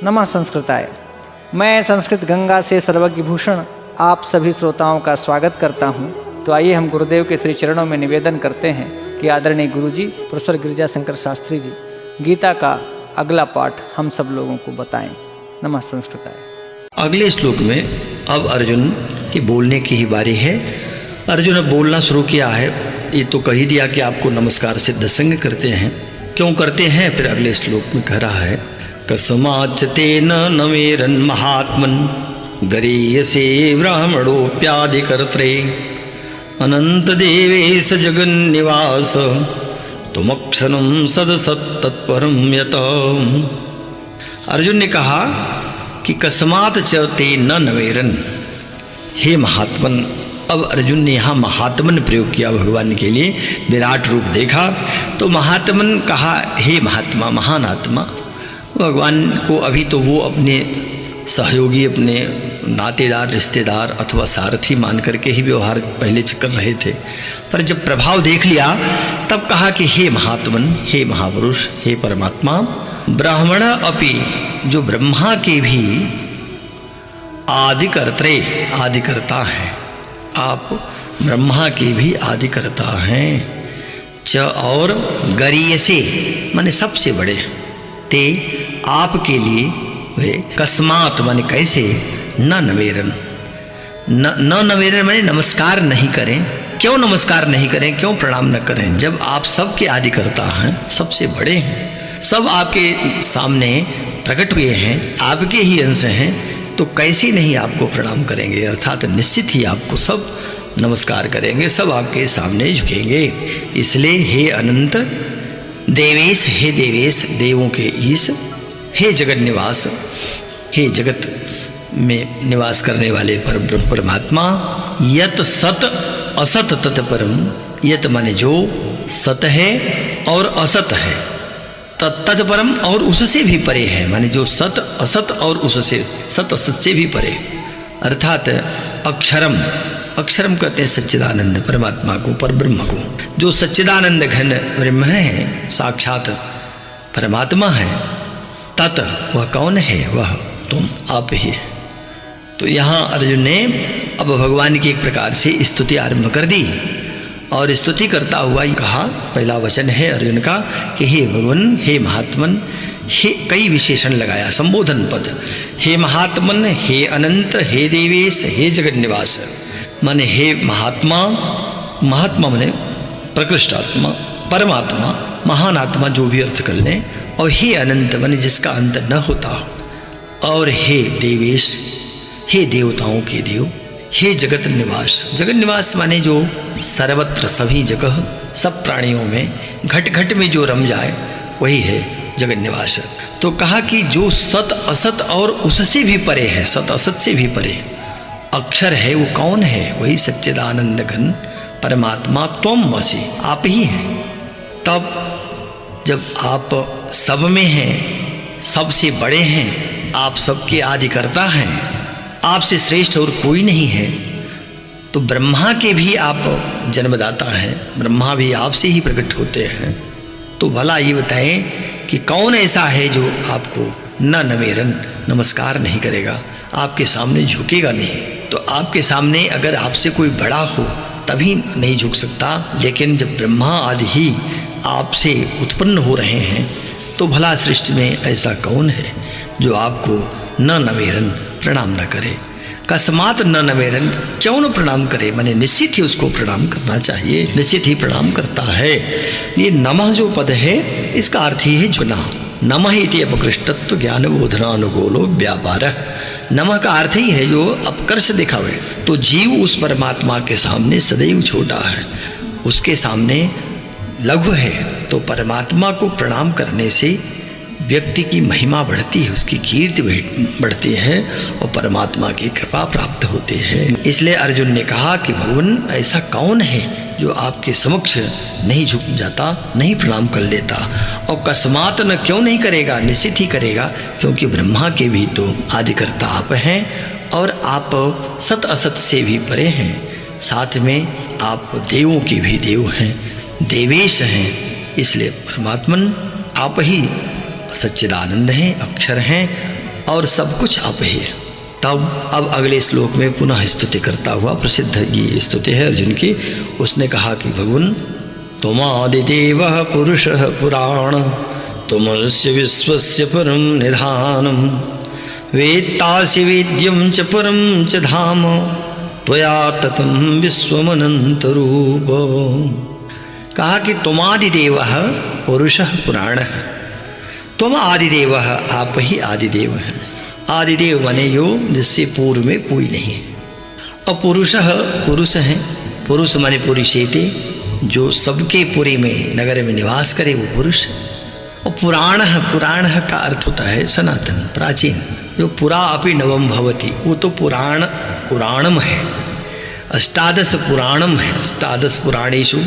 नमः संस्कृताय। मैं संस्कृत गंगा से सर्वज्ञ भूषण आप सभी श्रोताओं का स्वागत करता हूं। तो आइए हम गुरुदेव के श्री चरणों में निवेदन करते हैं कि आदरणीय गुरुजी प्रोफेसर गिरिजाशंकर शास्त्री जी गीता का अगला पाठ हम सब लोगों को बताएं। नमः संस्कृताय। अगले श्लोक में अब अर्जुन की बोलने की ही बारी है। अर्जुन अब बोलना शुरू किया है। ये तो कह ही दिया कि आपको नमस्कार से दसंग करते हैं, क्यों करते हैं, फिर अगले श्लोक में कह रहा है कस्माच्च तेन नमेरन् महात्मन् गरीयसे ब्राह्मणोऽप्यादिकर्त्रे अनंत देवेश जगन्निवास तुमक्षरं सदसत्तत्परं यत। अर्जुन ने कहा कि कस्मात् च ते न नवेरन्, हे महात्मन। अब अर्जुन ने यहाँ महात्मन प्रयोग किया भगवान के लिए, विराट रूप देखा तो महात्मन कहा, हे महात्मा, महान आत्मा। भगवान को अभी तो वो अपने सहयोगी, अपने नातेदार, रिश्तेदार अथवा सारथी मान करके ही व्यवहार पहले कर रहे थे, पर जब प्रभाव देख लिया तब कहा कि हे महात्मन, हे महापुरुष, हे परमात्मा। ब्राह्मण अपि, जो ब्रह्मा के भी आदिकर्त्रे, आदिकर्ता हैं, आप ब्रह्मा के भी आदिकर्ता हैं। च और गरीयसे माने सबसे बड़े, ते आपके लिए वे कस्मात माने कैसे, न नवेरन, न नवेरन माने नमस्कार नहीं करें। क्यों नमस्कार नहीं करें, क्यों प्रणाम न करें, जब आप सबके आदिकर्ता हैं, सबसे बड़े हैं, सब आपके सामने प्रकट हुए हैं, आपके ही अंश हैं, तो कैसे नहीं आपको प्रणाम करेंगे। अर्थात निश्चित ही आपको सब नमस्कार करेंगे, सब आपके सामने झुकेंगे। इसलिए हे अनंत देवेश, हे देवेश, देवों के ईश, हे जगत निवास, हे जगत में निवास करने वाले परब्रह्म परमात्मा। यत सत असत तत्परम, यत माने जो सत है और असत है, तत्परम और उससे भी परे है, माने जो सत असत और उससे सत असत से भी परे। अर्थात अक्षरम, अक्षरम कहते हैं सच्चिदानंद परमात्मा को, पर ब्रह्म को। जो सच्चिदानंद घन ब्रह्म है, साक्षात परमात्मा है, तत् वह कौन है, वह तुम आप ही है। तो यहाँ अर्जुन ने अब भगवान की एक प्रकार से स्तुति आरंभ कर दी और स्तुति करता हुआ कहा, पहला वचन है अर्जुन का कि हे भगवान, हे महात्मन, हे कई विशेषण लगाया, संबोधन पद, हे महात्मन, हे अनंत, हे देवेश, हे जगत निवास, माने हे महात्मा, महात्मा माने प्रकृष्ट आत्मा, परमात्मा, महान आत्मा, जो भी अर्थ कर लें, और हे अनंत माने जिसका अंत न होता हो, और हे देवेश, हे देवताओं के देव, हे जगत निवास, जगत निवास माने जो सर्वत्र सभी जगह सब प्राणियों में घट घट में जो रम जाए वही है जगत निवास। तो कहा कि जो सत असत और उससे भी परे है, सत असत से भी परे अक्षर है, वो कौन है, वही सच्चिदानंद घन परमात्मा त्वम वसी, आप ही हैं। तब जब आप सब में हैं, सबसे बड़े हैं, आप सबके आदिकर्ता हैं, आपसे श्रेष्ठ और कोई नहीं है, तो ब्रह्मा के भी आप जन्मदाता हैं, ब्रह्मा भी आपसे ही प्रकट होते हैं। तो भला ये बताएं कि कौन ऐसा है जो आपको न नवेरन, नमस्कार नहीं करेगा, आपके सामने झुकेगा नहीं। तो आपके सामने अगर आपसे कोई बड़ा हो तभी नहीं झुक सकता, लेकिन जब ब्रह्मा आदि ही आपसे उत्पन्न हो रहे हैं तो भला सृष्टि में ऐसा कौन है जो आपको न नवेरन, प्रणाम न करे। कस्मात न नवेरन, क्यों न प्रणाम करे, माने निश्चित ही उसको प्रणाम करना चाहिए, निश्चित ही प्रणाम करता है। ये नमः जो पद है इसका अर्थ ही है झुकना। नमः इति अपकृष्टत्व ज्ञान बोधनानुकूलो व्यापार। नमः का अर्थ ही है जो अपकर्ष दिखावे। तो जीव उस परमात्मा के सामने सदैव छोटा है, उसके सामने लघु है। तो परमात्मा को प्रणाम करने से व्यक्ति की महिमा बढ़ती है, उसकी कीर्ति बढ़ती है और परमात्मा की कृपा प्राप्त होती है। इसलिए अर्जुन ने कहा कि भगवान ऐसा कौन है जो आपके समक्ष नहीं झुक जाता, नहीं प्रणाम कर लेता। और कस्मात न, क्यों नहीं करेगा, निश्चित ही करेगा, क्योंकि ब्रह्मा के भी तो आदिकर्ता आप हैं और आप सत असत से भी परे हैं, साथ में आप देवों के भी देव हैं, देवेश हैं। इसलिए परमात्मन आप ही सच्चिदानंद हैं, अक्षर हैं और सब कुछ आप ही है। तब अब अगले श्लोक में पुनः स्तुति करता हुआ, प्रसिद्ध ये स्तुति है अर्जुन की, उसने कहा कि भगवान त्वमादिदेवः पुरुषः पुराण त्वमस्य विश्वस्य परम निधानम वेत्तासि वेद्यं च परम च धाम त्वया ततं विश्वमनन्तरूप। कहा कि त्वमादिदेवः पुरुषः पुराणः, तुम आदिदेवः, आप ही आदिदेव हैं। आदिदेव माने यो जिससे पूर्व में कोई नहीं है। और पुरुषः, पुरुष हैं, पुरुष माने पुरुषेते, जो सबके पुरी में नगर में निवास करे वो पुरुष। और पुराण, पुराण का अर्थ होता है सनातन, प्राचीन, जो पुरा अपि नवम भवति, वो तो पुराण, पुराणम है। अष्टादश पुराणम है, अष्टादश पुराणेषु,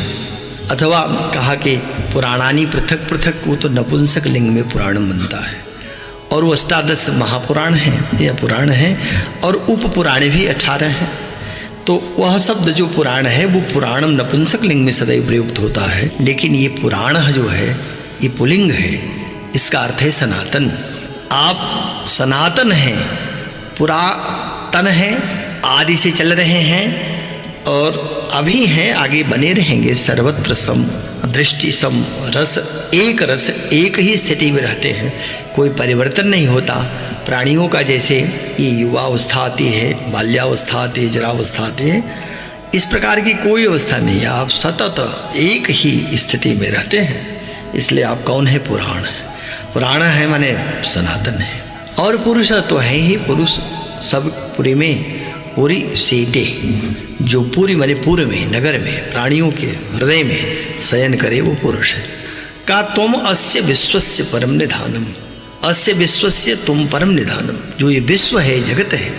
अथवा कहा कि पुराणानि पृथक पृथक, वो तो नपुंसक लिंग में पुराणम बनता है। और वो अष्टादश महापुराण हैं या पुराण हैं, और उप पुराण भी 18 हैं। तो वह शब्द जो पुराण है वो पुराणम नपुंसक लिंग में सदैव प्रयुक्त होता है, लेकिन ये पुराण जो है ये पुलिंग है, इसका अर्थ है सनातन। आप सनातन हैं, पुरातन हैं, आदि से चल रहे हैं और अभी हैं, आगे बने रहेंगे। सर्वत्र सम, दृष्टि सम, रस एक ही स्थिति में रहते हैं, कोई परिवर्तन नहीं होता। प्राणियों का जैसे ये युवावस्था आती है, बाल्यावस्था आती है, जरावस्था आती है, इस प्रकार की कोई अवस्था नहीं है। आप सतत एक ही स्थिति में रहते हैं, इसलिए आप कौन है? पुराण है। पुराण है माने सनातन है। और पुरुष तो है ही, पुरुष सब पूरी में, पूरी सीटे, जो पूरी माने पूर्व में, नगर में, प्राणियों के हृदय में शयन करे वो पुरुष है। का तुम अस्य विश्वस्य परम निधानम, अस्य विश्वस्य तुम परम निधानम, जो ये विश्व है, जगत है,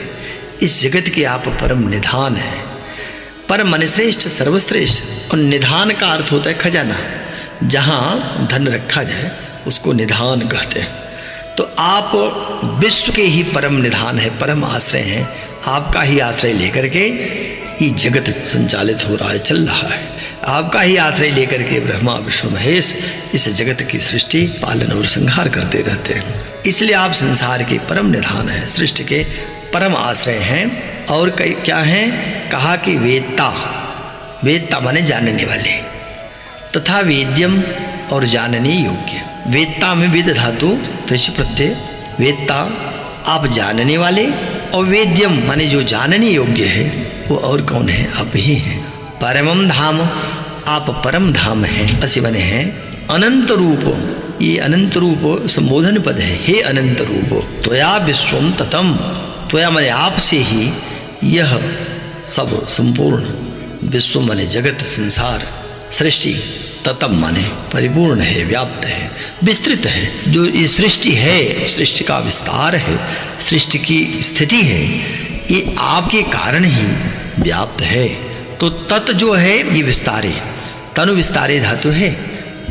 इस जगत के आप परम निधान है। परम माने श्रेष्ठ, सर्वश्रेष्ठ। और निधान का अर्थ होता है खजाना, जहाँ धन रखा जाए उसको निधान कहते हैं। तो आप विश्व के ही परम निधान है, परम आश्रय हैं। आपका ही आश्रय लेकर के ये जगत संचालित हो रहा है, चल रहा है। आपका ही आश्रय लेकर के ब्रह्मा विष्णु महेश इस जगत की सृष्टि, पालन और संहार करते रहते हैं। इसलिए आप संसार के परम निधान हैं, सृष्टि के परम आश्रय हैं। और क्या हैं? कहा कि वेत्ता, वेत्ता माने जानने वाले, तथा वेद्यम और जानने योग्य। वेत्ता में वेद धातु त्रिश प्रत्यय, वेत्ता आप जानने वाले, और वेद्यम माने जो जानने योग्य है वो और कौन है? आप ही हैं। परमम धाम, आप परम धाम हैं, ऐसे बने हैं। अनंत रूप, ये अनंत रूप संबोधन पद है, हे अनंत रूप। त्वया विश्वम ततम, त्वया माने आपसे ही यह सब संपूर्ण, विश्व माने जगत, संसार, सृष्टि, ततम माने परिपूर्ण है, व्याप्त है, विस्तृत है। जो ये सृष्टि है, सृष्टि का विस्तार है, सृष्टि की स्थिति है, ये आपके कारण ही व्याप्त है। तो तत् जो है ये विस्तारे, तनु विस्तारे धातु है।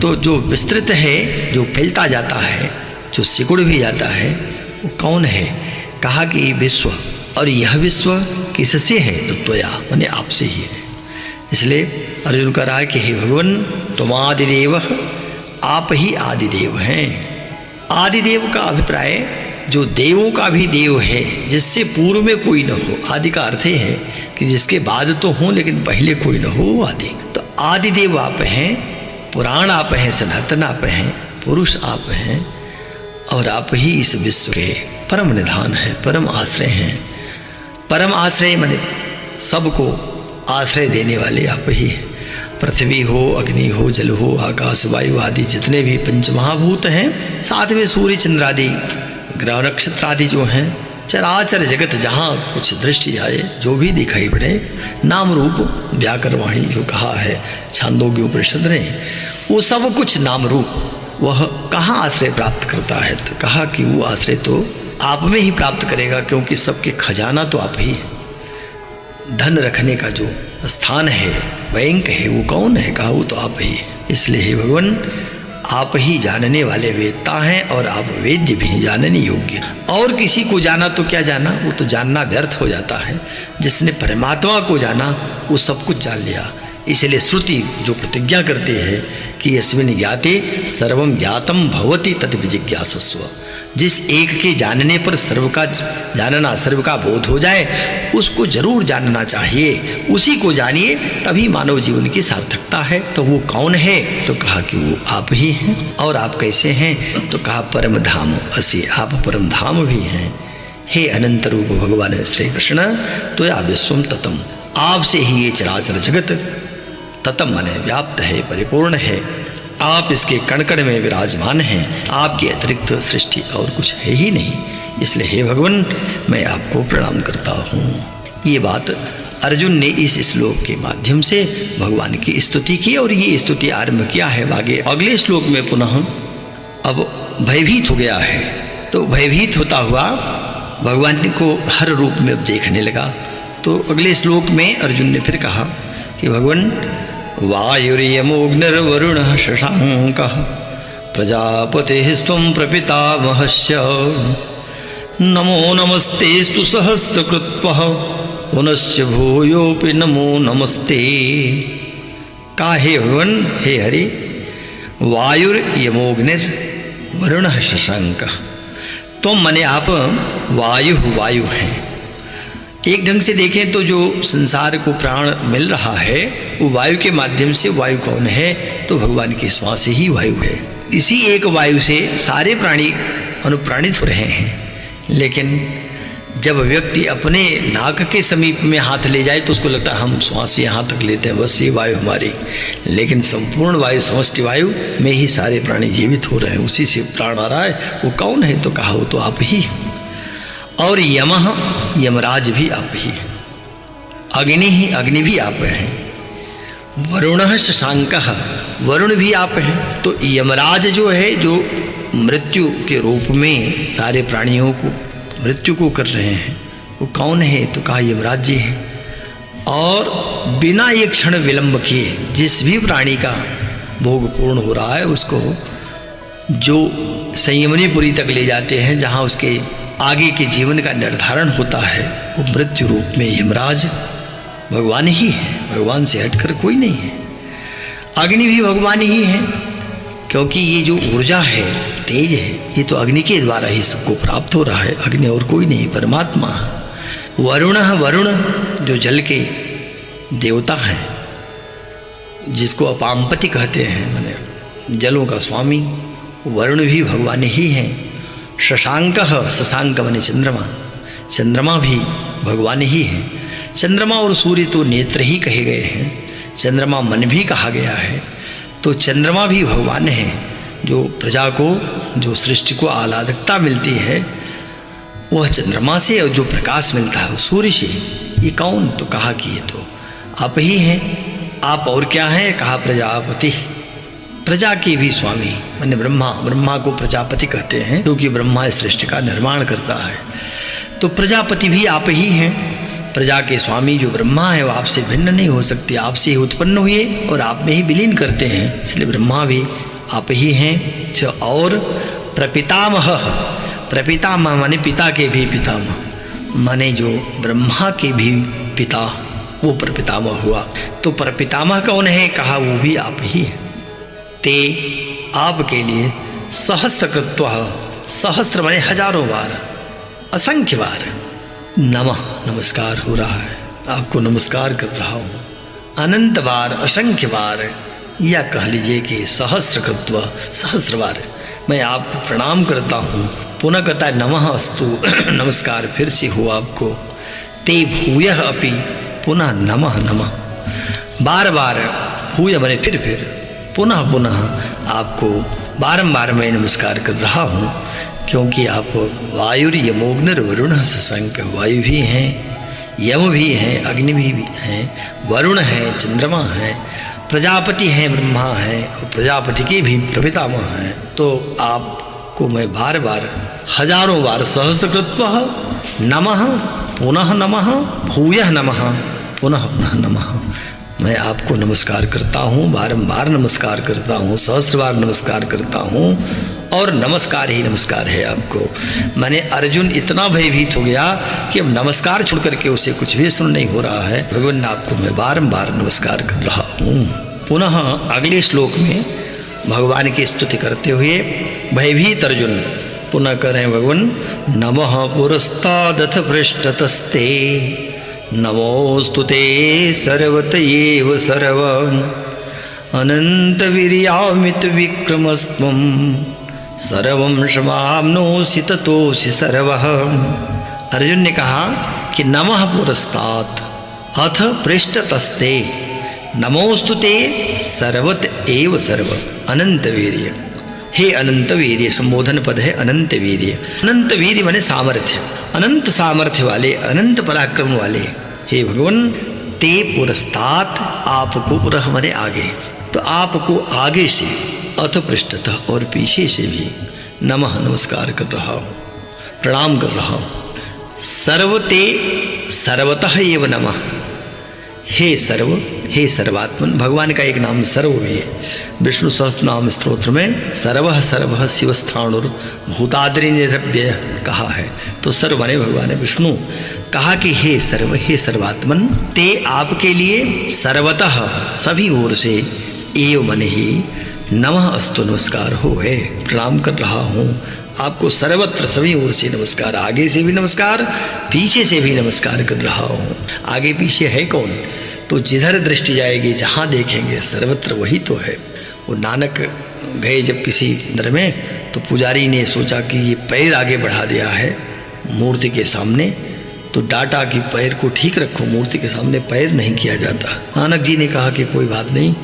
तो जो विस्तृत है, जो फैलता जाता है, जो सिकुड़ भी जाता है, वो कौन है? कहा कि ये विश्व, और यह विश्व किससे है? तो त्वया माने आपसे ही है। इसलिए अर्जुन कह रहा है कि हे भगवान, तुम आदिदेव, आप ही आदिदेव हैं। आदिदेव का अभिप्राय जो देवों का भी देव है, जिससे पूर्व में कोई न हो। आदि का अर्थ है कि जिसके बाद तो हो लेकिन पहले कोई न हो, आदि। तो आदिदेव आप हैं, पुराण आप हैं, सनातन आप हैं, पुरुष आप हैं, और आप ही इस विश्व के परम निधान हैं, परम आश्रय हैं। परम आश्रय माने सबको आश्रय देने वाले आप ही हैं। पृथ्वी हो, अग्नि हो, जल हो, आकाश, वायु आदि जितने भी पंचमहाभूत हैं, साथ में सूर्य चंद्र आदि, ग्रह नक्षत्र आदि जो हैं, चराचर जगत जहाँ कुछ दृष्टि जाए, जो भी दिखाई पड़े, नाम रूप व्याकरवाणी जो कहा है छांदोग्य उपनिषद ने, वो सब कुछ नाम रूप, वह कहाँ आश्रय प्राप्त करता है? तो कहा कि वो आश्रय तो आप में ही प्राप्त करेगा, क्योंकि सबके खजाना तो आप ही है। धन रखने का जो स्थान है, बैंक है, वो कौन है? कहा वो तो आप ही है। इसलिए हे भगवान, आप ही जानने वाले वेदता हैं, और आप वेद्य भी जानने योग्य। और किसी को जाना तो क्या जाना, वो तो जानना व्यर्थ हो जाता है। जिसने परमात्मा को जाना वो सब कुछ जान लिया। इसलिए श्रुति जो प्रतिज्ञा करते हैं कि यस्मिन् ज्ञाते सर्वं ज्ञातम भवति तत् विजिज्ञासस्व, जिस एक के जानने पर सर्व का जानना, सर्व का बोध हो जाए, उसको जरूर जानना चाहिए, उसी को जानिए, तभी मानव जीवन की सार्थकता है। तो वो कौन है? तो कहा कि वो आप ही हैं। और आप कैसे हैं? तो कहा परम धाम असी, आप परम धाम भी हैं। हे अनंत रूप भगवान श्री कृष्ण, तो या विश्वम ततम, आपसे ही ये चराचर जगत ततम माने व्याप्त है, परिपूर्ण है। आप इसके कण कण में विराजमान हैं, आपके अतिरिक्त सृष्टि और कुछ है ही नहीं। इसलिए हे भगवान, मैं आपको प्रणाम करता हूँ। ये बात अर्जुन ने इस श्लोक के माध्यम से भगवान की स्तुति की, और ये स्तुति आरंभ किया है आगे अगले श्लोक में पुनः। अब भयभीत हो गया है, तो भयभीत होता हुआ भगवान को हर रूप में अब देखने लगा। तो अगले श्लोक में अर्जुन ने फिर कहा कि भगवान, वायुर्यमोऽग्निर्वरुणः शशाङ्कः प्रजापतिस्त्वं प्रपितामहस्य, नमो नमस्तेस्तु सहस्रकृत्वः पुनश्च भूयोऽपि नमो नमस्ते। का हे भगवान, हे हरि, वायुर्यमोऽग्निर्वरुणः शशाङ्कः, तुम मने आप वायु हैं। एक ढंग से देखें तो जो संसार को प्राण मिल रहा है वो वायु के माध्यम से। वायु कौन है? तो भगवान की श्वास ही वायु है। इसी एक वायु से सारे प्राणी अनुप्राणित हो रहे हैं। लेकिन जब व्यक्ति अपने नाक के समीप में हाथ ले जाए तो उसको लगता है हम श्वास यहाँ तक लेते हैं, बस ये वायु हमारी। लेकिन संपूर्ण वायु, समष्टि वायु में ही सारे प्राणी जीवित हो रहे हैं, उसी से प्राण आ रहा है। वो कौन है? तो कहा वो तो आप ही हैं। और यमः, यमराज भी आप ही हैं। अग्नि भी आप हैं। वरुणः शशाङ्कः, वरुण भी आप हैं। तो यमराज जो है, जो मृत्यु के रूप में सारे प्राणियों को मृत्यु को कर रहे हैं, वो कौन है? तो कहा यमराज जी हैं। और बिना एक क्षण विलंब किए जिस भी प्राणी का भोग पूर्ण हो रहा है उसको जो संयमनीपुरी तक ले जाते हैं, जहाँ उसके आगे के जीवन का निर्धारण होता है, वो मृत्यु रूप में यमराज भगवान ही है। भगवान से हटकर कोई नहीं है। अग्नि भी भगवान ही है, क्योंकि ये जो ऊर्जा है, तेज है, ये तो अग्नि के द्वारा ही सबको प्राप्त हो रहा है। अग्नि और कोई नहीं, परमात्मा। वरुण, वरुण जो जल के देवता हैं, जिसको अपामपति कहते हैं, माने जलों का स्वामी, वरुण भी भगवान ही हैं। शशाङ्कः, शशाङ्क माने चंद्रमा, चंद्रमा भी भगवान ही हैं। चंद्रमा और सूर्य तो नेत्र ही कहे गए हैं, चंद्रमा मन भी कहा गया है। तो चंद्रमा भी भगवान है। जो प्रजा को, जो सृष्टि को आह्लादकता मिलती है वह चंद्रमा से, और जो प्रकाश मिलता है वो सूर्य से। ये कौन? तो कहा कि ये तो आप ही हैं। आप और क्या हैं? कहा प्रजापति, प्रजा के भी स्वामी माने ब्रह्मा। ब्रह्मा को प्रजापति कहते हैं क्योंकि ब्रह्मा इस सृष्टि का निर्माण करता है। तो प्रजापति भी आप ही हैं। प्रजा के स्वामी जो ब्रह्मा है वो आपसे भिन्न नहीं हो सकते, आपसे ही उत्पन्न हुए और आप में ही विलीन करते हैं, इसलिए ब्रह्मा भी आप ही हैं। और प्रपितामह, प्रपितामह माने पिता के भी पितामह, माने जो ब्रह्मा के भी पिता, वो प्रपितामह हुआ। तो प्रपितामह कौन है? कहा वो भी आप ही हैं। ते आपके लिए सहस्रकृत्वः, सहस्त्र माने हजारों बार, असंख्य बार नमः, नमस्कार हो रहा है, आपको नमस्कार कर रहा हूँ। अनंत बार, असंख्य बार, या कह लीजिए कि सहस्रकृत्व, सहस्त्र बार मैं आपको प्रणाम करता हूँ। पुनः कहता है नमः अस्तु, नमस्कार फिर से हो आपको। ते भूयः अपि पुनः नमः नमः, बार बार, भूय माने फिर, पुनः पुनः आपको बारंबार मैं नमस्कार कर रहा हूँ, क्योंकि आप वायुर्यमोऽग्निर्वरुणः शशाङ्क, वायु भी हैं, यम भी हैं, अग्नि भी हैं, वरुण हैं, चंद्रमा हैं, प्रजापति हैं, ब्रह्मा हैं, और प्रजापति के भी प्रपितामह हैं। तो आपको मैं बार बार, हजारों बार, सहस्रकृत्वः नमः, पुनः नमः, भूयः नमः, पुनः पुनः नमः, मैं आपको नमस्कार करता हूँ, बारंबार नमस्कार करता हूँ, सहस्त्र बार नमस्कार करता हूँ और नमस्कार ही नमस्कार है आपको। मैंने अर्जुन इतना भयभीत हो गया कि अब नमस्कार छोड़ करके उसे कुछ भी सुन नहीं हो रहा है। भगवान आपको मैं बारंबार नमस्कार कर रहा हूँ। पुनः अगले श्लोक में भगवान की स्तुति करते हुए भयभीत अर्जुन पुनः करें भगवान नमः पुरस्तादथ पृष्ठतस्ते नमोस्तुते सर्वत एव सर्वम् अनन्तवीर्यामित विक्रमस्त्वं सर्वं समाप्नोषि ततोषि सर्वः। अर्जुन ने कहा कि नमः पुरस्तात् अथ पृष्ठतस्ते नमोस्तुते सर्वत एव सर्व अनंत वीर्य। हे अनंत वीर्य, संबोधन पद है अनंत वीर्य। अनंत वीर्य माने सामर्थ्य, अनंत सामर्थ्य वाले, अनंत पराक्रम वाले हे भगवान, ते पुरस्तात् आपको, पुरः माने आगे, तो आपको आगे से, अथ पृष्ठतः और पीछे से भी नमः नमस्कार कर रहा हूँ, प्रणाम कर रहा हूँ। सर्वते सर्वतः एव नमः। हे सर्व, हे सर्वात्मन, भगवान का एक नाम सर्व भी है। विष्णु सहस्त्र नाम स्तोत्र में सर्वः सर्वः शिवस्थाणुर भूताद्रि निरभ्य कहा है, तो सर्व माने भगवान है विष्णु। कहा कि हे सर्व, हे सर्वात्मन, ते आपके लिए सर्वतः सभी ओर से, एव मने ही नमः अस्तु नमस्कार हो है, प्रणाम कर रहा हूँ आपको सर्वत्र सभी ओर से नमस्कार। आगे से भी नमस्कार, पीछे से भी नमस्कार कर रहा हूँ। आगे पीछे है कौन? तो जिधर दृष्टि जाएगी, जहाँ देखेंगे सर्वत्र वही तो है। वो नानक गए जब किसी दर में, तो पुजारी ने सोचा कि ये पैर आगे बढ़ा दिया है मूर्ति के सामने, तो डांटा कि पैर को ठीक रखो, मूर्ति के सामने पैर नहीं किया जाता। नानक जी ने कहा कि कोई बात नहीं,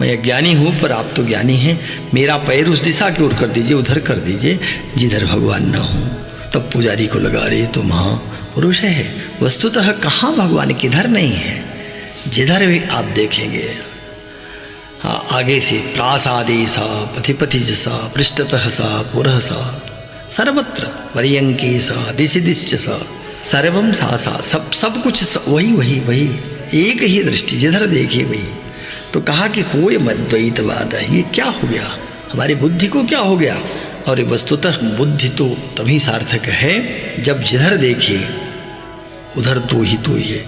मैं अज्ञानी हूँ पर आप तो ज्ञानी हैं, मेरा पैर उस दिशा की ओर कर दीजिए, उधर कर दीजिए जिधर भगवान न हो। तब पुजारी को लगा रही तो महापुरुष है, वस्तुतः कहाँ भगवान किधर नहीं है, जिधर भी आप देखेंगे। हाँ, आगे से प्रासादे सा पथिपति सा पृष्ठतः सा पुरः सा सर्वत्र पर्यंके सा दिशि दिश्य सा सर्वम सा सा, सब कुछ वही वही वही, एक ही दृष्टि, जिधर देखिए वही। तो कहा कि कोई मद्वैतवाद है, ये क्या हो गया, हमारी बुद्धि को क्या हो गया? और ये वस्तुतः बुद्धि तो तभी सार्थक है जब जिधर देखिए उधर तो ही है,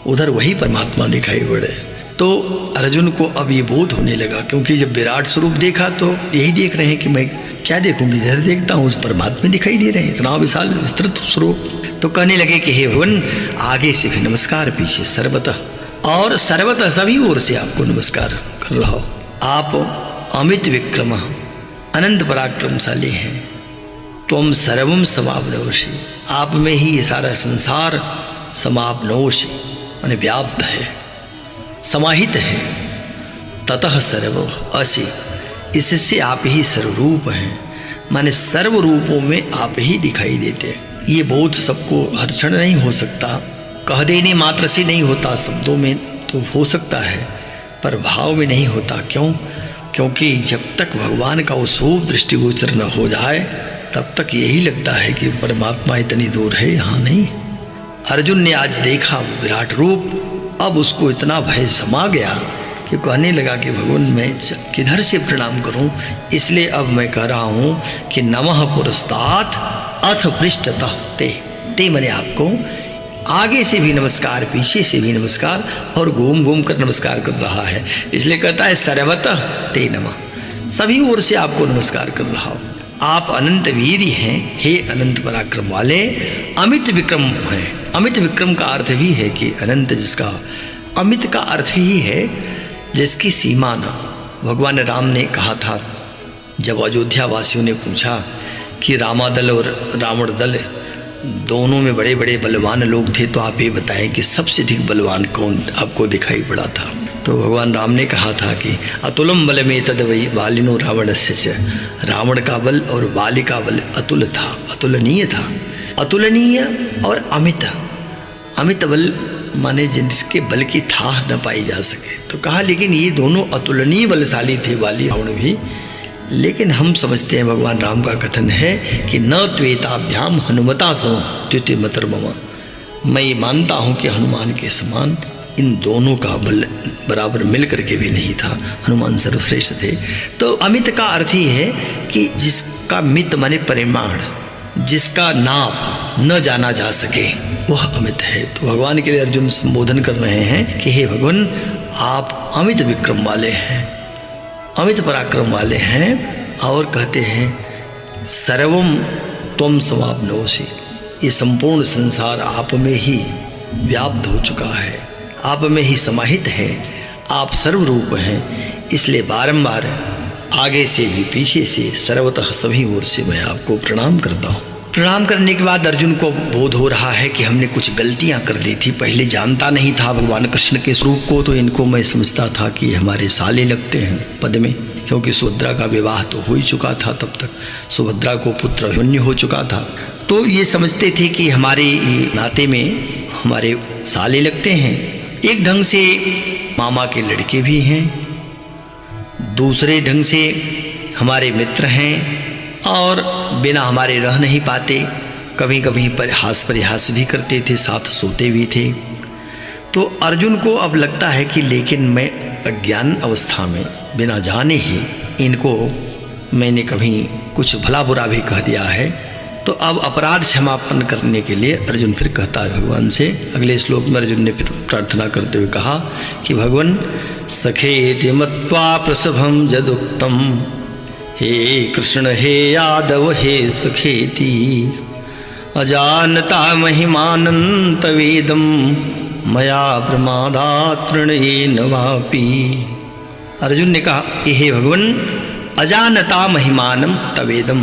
उधर वही परमात्मा दिखाई पड़े। तो अर्जुन को अब ये बोध होने लगा, क्योंकि जब विराट स्वरूप देखा तो यही देख रहे हैं कि मैं क्या देखूंगी, जिधर देखता हूँ उस परमात्मा दिखाई दे रहे हैं, इतना विशाल विस्तृत स्वरूप। तो कहने लगे कि हे भगवान, आगे से भी नमस्कार, पीछे सर्वतः और सर्वतः सभी ओर से आपको नमस्कार कर रहा हूँ। आप अमित विक्रम, अनंत पराक्रमशाली हैं। त्वम सर्वम समाप्नोषि, आप में ही ये सारा संसार समाप्नोषि माने व्याप्त है, समाहित है। ततः सर्व असि, इससे आप ही सर्वरूप हैं, माने सर्व रूपों में आप ही दिखाई देते हैं। ये बोध सबको हर क्षण नहीं हो सकता, कह देने मात्र से नहीं होता, शब्दों में तो हो सकता है पर भाव में नहीं होता। क्यों? क्योंकि जब तक भगवान का वो स्वरूप दृष्टिगोचर न हो जाए तब तक यही लगता है कि परमात्मा इतनी दूर है, यहाँ नहीं। अर्जुन ने आज देखा वो विराट रूप, अब उसको इतना भय समा गया कि कहने लगा कि भगवान मैं किधर से प्रणाम करूं, इसलिए अब मैं कह रहा हूं कि नमः पुरस्तात् अथ पृष्ठतः ते मैंने आपको आगे से भी नमस्कार, पीछे से भी नमस्कार और घूम घूम कर नमस्कार कर रहा है। इसलिए कहता है सर्वतः ते नमः, सभी ओर से आपको नमस्कार कर रहा हूँ। आप अनंत वीर हैं, हे अनंत पराक्रम वाले, अमित विक्रम हैं। अमित विक्रम का अर्थ भी है कि अनंत, जिसका अमित का अर्थ ही है जिसकी सीमा न। भगवान राम ने कहा था, जब अयोध्या वासियों ने पूछा कि रामादल और रावण दल दोनों में बड़े बड़े बलवान लोग थे, तो आप ये बताएं कि सबसे अधिक बलवान कौन आपको दिखाई पड़ा था? तो भगवान राम ने कहा था कि अतुलम बल में तद वही वालिनो रावणस्य च, रावण का बल और वाली का बल अतुल था, अतुलनीय था। अतुलनीय और अमित, अमित बल माने जिसके बल की थाह न पाई जा सके। तो कहा लेकिन ये दोनों अतुलनीय बलशाली थे, वाली रावण भी। लेकिन हम समझते हैं, भगवान राम का कथन है कि न त्वेताभ्याम हनुमता सम त्युतिमतर मम, मैं मानता हूँ कि हनुमान के समान इन दोनों का बल बराबर मिल करके भी नहीं था। हनुमान सर्वश्रेष्ठ थे। तो अमित का अर्थ ही है कि जिसका मित माने परिमाण, जिसका नाप न जाना जा सके, वह अमित है। तो भगवान के लिए अर्जुन संबोधन कर रहे हैं कि हे भगवान, आप अमित विक्रम वाले हैं, अमित पराक्रम वाले हैं। और कहते हैं सर्वम त्वम समाप्नोषि, ये संपूर्ण संसार आप में ही व्याप्त हो चुका है, आप में ही समाहित है, आप सर्वरूप हैं। इसलिए बारंबार आगे से भी पीछे से सर्वतः सभी ओर से मैं आपको प्रणाम करता हूँ। प्रणाम करने के बाद अर्जुन को बोध हो रहा है कि हमने कुछ गलतियां कर दी थी। पहले जानता नहीं था भगवान कृष्ण के स्वरूप को, तो इनको मैं समझता था कि हमारे साले लगते हैं पद में, क्योंकि सुभद्रा का विवाह तो हो ही चुका था, तब तक सुभद्रा को पुत्र अभिमन्यु हो चुका था। तो ये समझते थे कि हमारे नाते में हमारे साले लगते हैं। एक ढंग से मामा के लड़के भी हैं, दूसरे ढंग से हमारे मित्र हैं, और बिना हमारे रह नहीं पाते। कभी कभी परिहास भी करते थे, साथ सोते भी थे। तो अर्जुन को अब लगता है कि लेकिन मैं अज्ञान अवस्था में बिना जाने ही इनको मैंने कभी कुछ भला बुरा भी कह दिया है। तो अब अपराध क्षमापन करने के लिए अर्जुन फिर कहता है भगवान से। अगले श्लोक में अर्जुन ने फिर प्रार्थना करते हुए कहा कि भगवान सखेति मत्वा प्रसभम जदुक्तम, हे कृष्ण हे यादव हे सखेति, अजानता महिमानंत वेदम, मया प्रमादात् प्रणयेन वापि। अर्जुन ने कहा कि हे भगवान, अजानता महिमानम तवेदम,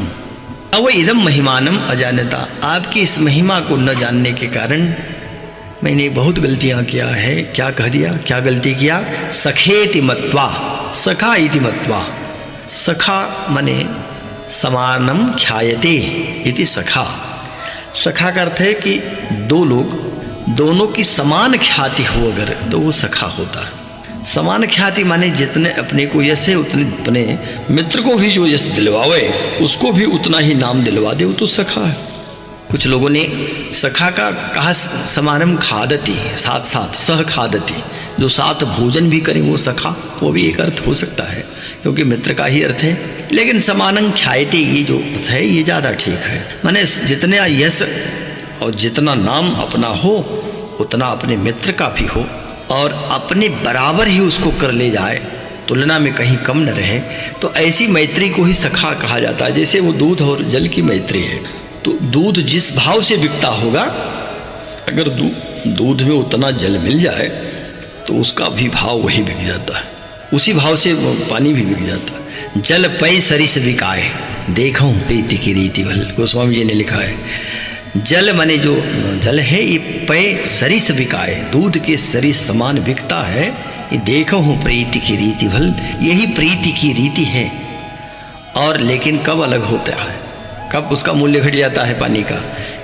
अव इदम महिमानम अजानता, आपकी इस महिमा को न जानने के कारण मैंने बहुत गलतियां किया है। क्या कह दिया, क्या गलती किया? सखेति मत्वा, सखा इति मत्वा, सखा माने समानम ख्यायते इति सखा। सखा का अर्थ है कि दो लोग दोनों की समान ख्याति हो अगर, तो वो सखा होता है। समान ख्याति माने जितने अपने को यश है उतने अपने मित्र को भी जो यश दिलवावे उसको भी उतना ही नाम दिलवा दे, वो तो सखा है। कुछ लोगों ने सखा का कहा समानम खादती, साथ साथ सह खादती, जो साथ भोजन भी करें वो सखा, वो भी एक अर्थ हो सकता है क्योंकि मित्र का ही अर्थ है। लेकिन समानम ख्यायते ये जो अर्थ है ये ज़्यादा ठीक है। माने जितना यश और जितना नाम अपना हो उतना अपने मित्र का भी हो, और अपने बराबर ही उसको कर ले जाए, तुलना में कहीं कम न रहे। तो ऐसी मैत्री को ही सखा कहा जाता है। जैसे वो दूध और जल की मैत्री है, तो दूध जिस भाव से बिकता होगा, अगर दूध में उतना जल मिल जाए तो उसका भी भाव वही बिक जाता है, उसी भाव से पानी भी बिक जाता है। जल पै सरिस बिकाए, देखो प्रीति की रीति भल, गोस्वामी जी ने लिखा है। जल माने जो जल है ये पै सरिस बिकाए, दूध के सरिस समान बिकता है। ये देखो हूँ प्रीति की रीति भल, यही प्रीति की रीति है। और लेकिन कब अलग होता है, कब उसका मूल्य घट जाता है पानी का?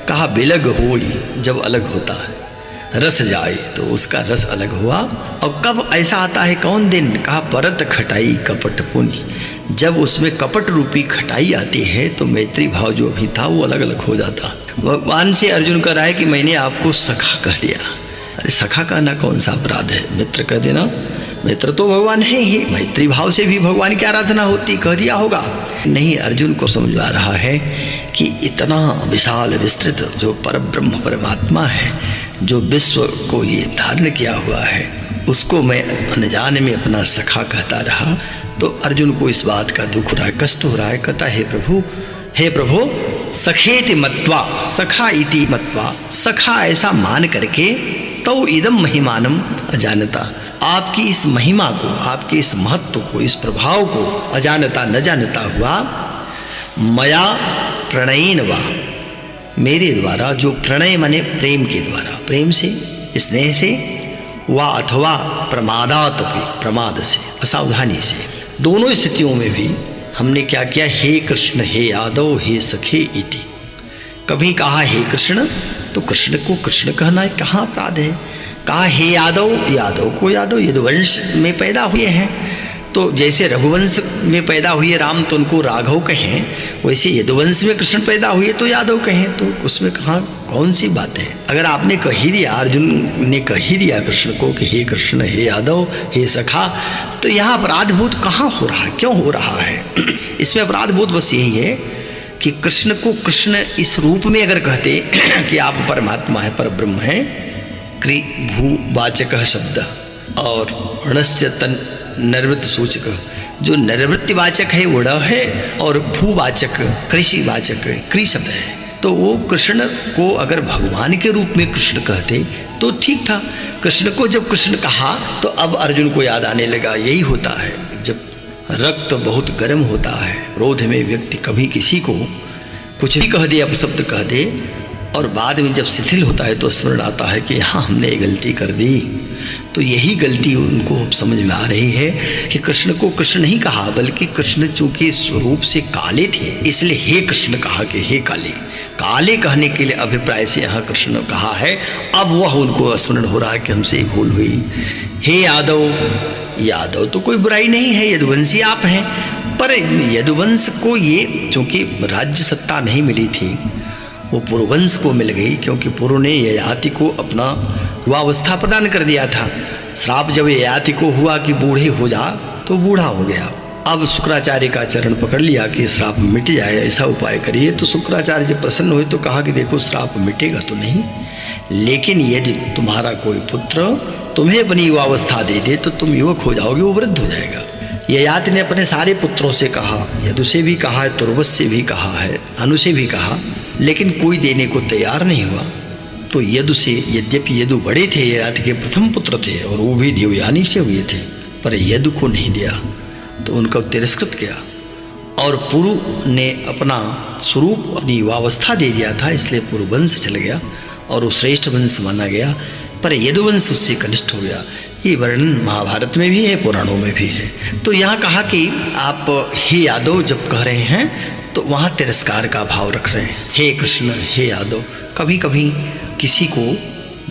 कहा बिलग होई, जब अलग होता है, रस जाए तो उसका रस अलग हुआ। और कब ऐसा आता है, कौन दिन? कहा परत खटाई कपट पुनि, जब उसमें कपट रूपी खटाई आती है तो मैत्री भाव जो भी था वो अलग अलग हो जाता। भगवान से अर्जुन कह रहा है कि मैंने आपको सखा कह दिया। अरे सखा कहना कौन सा अपराध है? मित्र कह देना, मित्र तो भगवान है ही, मैत्री भाव से भी भगवान की आराधना होती, कह दिया होगा। नहीं, अर्जुन को समझा रहा है कि इतना विशाल विस्तृत जो परब्रह्म परमात्मा है, जो विश्व को ये धारण किया हुआ है, उसको मैं अनजान में अपना सखा कहता रहा। तो अर्जुन को इस बात का दुख हो रहा है, कष्ट हो रहा है। कहता है हे प्रभु सखेति मत्वा, सखा इति मत्वा, सखा ऐसा मान करके, तो इदम महिमानम अजानता, आपकी इस महिमा को, आपके इस महत्व को, इस प्रभाव को अजानता न जानता हुआ, मया प्रणयेन वा, मेरे द्वारा, जो प्रणय माने प्रेम के द्वारा, प्रेम से, स्नेह से, वा अथवा प्रमादात, प्रमाद से, असावधानी से, दोनों स्थितियों में भी हमने क्या किया? हे कृष्ण हे यादव हे सखे इति। कभी कहा हे कृष्ण, तो कृष्ण को कृष्ण कहना है, कहाँ अपराध है? कहा हे यादव, यादव को यादव, यदुवंश में पैदा हुए हैं तो जैसे रघुवंश में पैदा हुए राम तो उनको राघव कहें, वैसे यदुवंश में कृष्ण पैदा हुए तो यादव कहें। तो उसमें कहाँ कौन सी बात है? अगर आपने कह ही दिया, अर्जुन ने कह ही दिया कृष्ण को कि हे कृष्ण, हे यादव, हे सखा, तो यहाँ अपराध बोध कहाँ हो रहा है, क्यों हो रहा है? इसमें अपराध बोध बस यही है कि कृष्ण को कृष्ण इस रूप में अगर कहते कि आप परमात्मा है, पर ब्रह्म है, कृ भू वाचक शब्द और णश्च तन नैर्वृत्त सूचक, जो नैर्वृत्ति वाचक है वो ड़ है और भूवाचक कृषि वाचक कृ शब्द है। तो वो कृष्ण को अगर भगवान के रूप में कृष्ण कहते तो ठीक था। कृष्ण को जब कृष्ण कहा तो अब अर्जुन को याद आने लगा, यही होता है जब रक्त बहुत गर्म होता है, क्रोध में व्यक्ति कभी किसी को कुछ भी कह दे, अपशब्द कह दे, और बाद में जब शिथिल होता है तो स्मरण आता है कि हाँ हमने ये गलती कर दी। तो यही गलती उनको अब समझ में आ रही है कि कृष्ण को कृष्ण नहीं कहा, बल्कि कृष्ण चूंकि स्वरूप से काले थे इसलिए हे कृष्ण कहा कि हे काले। काले कहने के लिए अभिप्राय से यहाँ कृष्ण कहा है। अब वह उनको स्मरण हो रहा है कि हमसे भूल हुई। हे यादव, यादव तो कोई बुराई नहीं है, यदुवंशी आप हैं, पर यदुवंश को ये चूंकि राज्य सत्ता नहीं मिली थी वो पुरुवंश को मिल गई, क्योंकि पुरु ने ययाति को अपना युवावस्था प्रदान कर दिया था। श्राप जब ययाति को हुआ कि बूढ़े हो जा तो बूढ़ा हो गया। अब शुक्राचार्य का चरण पकड़ लिया कि श्राप मिट जाए, ऐसा उपाय करिए। तो शुक्राचार्य जब प्रसन्न हुए तो कहा कि देखो श्राप मिटेगा तो नहीं, लेकिन यदि तुम्हारा कोई पुत्र तुम्हें अपनी युवावस्था दे दे तो तुम युवक हो जाओगे, वो वृद्ध हो जाएगा। ययाति ने अपने सारे पुत्रों से कहा, यदु से भी कहा है, तुर्वस से भी कहा है, अनु से भी कहा, लेकिन कोई देने को तैयार नहीं हुआ। तो यदु से, यद्यपि यदु बड़े थे, ययाति के प्रथम पुत्र थे और वो भी देवयानी से हुए थे, पर यदु को नहीं दिया तो उनका तिरस्कृत किया। और पुरु ने अपना स्वरूप अपनी युवावस्था दे दिया था, इसलिए पुरुवंश चल गया और वो श्रेष्ठ वंश माना गया, पर यदुवंश उससे कनिष्ठ हो गया। ये वर्णन महाभारत में भी है, पुराणों में भी है। तो यहाँ कहा कि आप हे यादव जब कह रहे हैं तो वहाँ तिरस्कार का भाव रख रहे हैं। हे कृष्ण, हे यादव। कभी कभी किसी को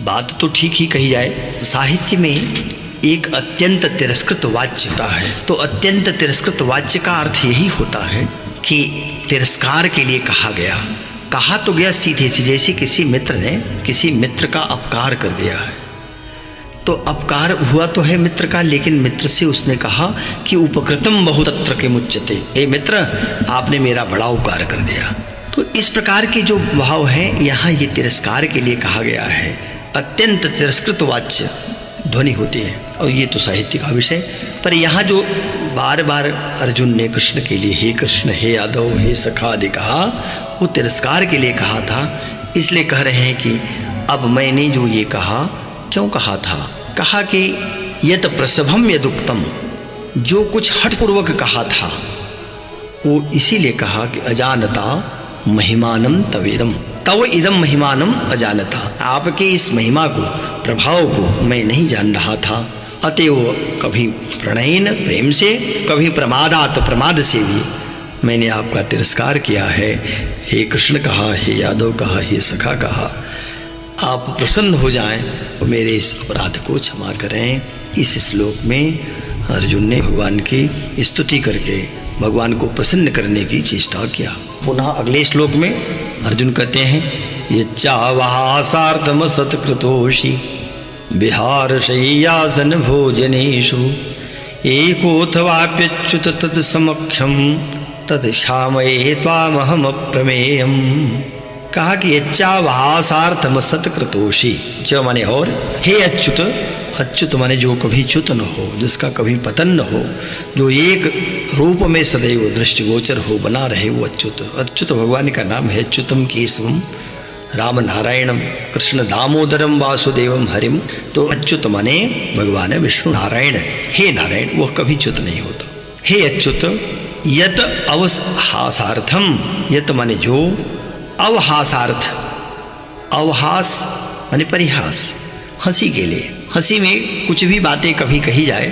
बात तो ठीक ही कही जाए, साहित्य में एक अत्यंत तिरस्कृत वाच्य होता है। तो अत्यंत तिरस्कृत वाच्य का अर्थ यही होता है कि तिरस्कार के लिए कहा गया। कहा तो गया सीधे से, जैसे किसी मित्र ने किसी मित्र का अपकार कर दिया है, तो अपकार हुआ तो है मित्र का, लेकिन मित्र से उसने कहा कि उपकृतम बहुतत्र के मुच्यते, हे मित्र आपने मेरा बड़ा उपकार कर दिया। तो इस प्रकार के जो भाव है यहाँ ये तिरस्कार के लिए कहा गया है। अत्यंत तिरस्कृत वाच्य ध्वनि होती है और ये तो साहित्य का विषय। पर यहाँ जो बार बार अर्जुन ने कृष्ण के लिए हे कृष्ण, हे यादव, हे सखा आदि कहा, वो तिरस्कार के लिए कहा था। इसलिए कह रहे हैं कि अब मैंने जो ये कहा क्यों कहा था, कहा कि यत प्रसभम यदुक्तम, जो कुछ हठपूर्वक कहा था वो इसीलिए कहा कि अजानता महिमानम तवेदम, तव इदम महिमानम अजानता, आपके इस महिमा को, प्रभाव को मैं नहीं जान रहा था। अतएव कभी प्रणयन प्रेम से, कभी प्रमादात प्रमाद से भी मैंने आपका तिरस्कार किया है। हे कृष्ण कहा, हे यादव कहा, हे सखा कहा, आप प्रसन्न हो जाएं और मेरे इस अपराध को क्षमा करें। इस श्लोक में अर्जुन ने भगवान की स्तुति करके भगवान को प्रसन्न करने की चेष्टा किया। पुनः अगले श्लोक में अर्जुन कहते हैं, यच्चावहासार्थम सत्कृतोषि विहार शय्यासन भोजनेषु एकोऽथवाप्यच्युत तत्समक्षम तत्क्षामये त्वामहम अप्रमेयम्। कहा कि यच्चावहासार्थम सत्कृतोषि, च माने और, हे अच्युत, अच्युत माने जो कभी च्युत न हो, जिसका कभी पतन न हो, जो एक रूप में सदैव दृष्टिगोचर हो, बना रहे, वो अच्युत। अच्युत भगवान का नाम है। अच्युतम केशवम राम नारायणम कृष्ण दामोदरम वासुदेवम हरिम। तो अच्युत माने भगवान है विष्णु नारायण। हे नारायण, वह कभी च्युत नहीं होता। हे अच्युत, यत अवहासार्थम, यत माने जो, अवहासार्थ, अवहास माने परिहास, हंसी के लिए। हंसी में कुछ भी बातें कभी कही जाए,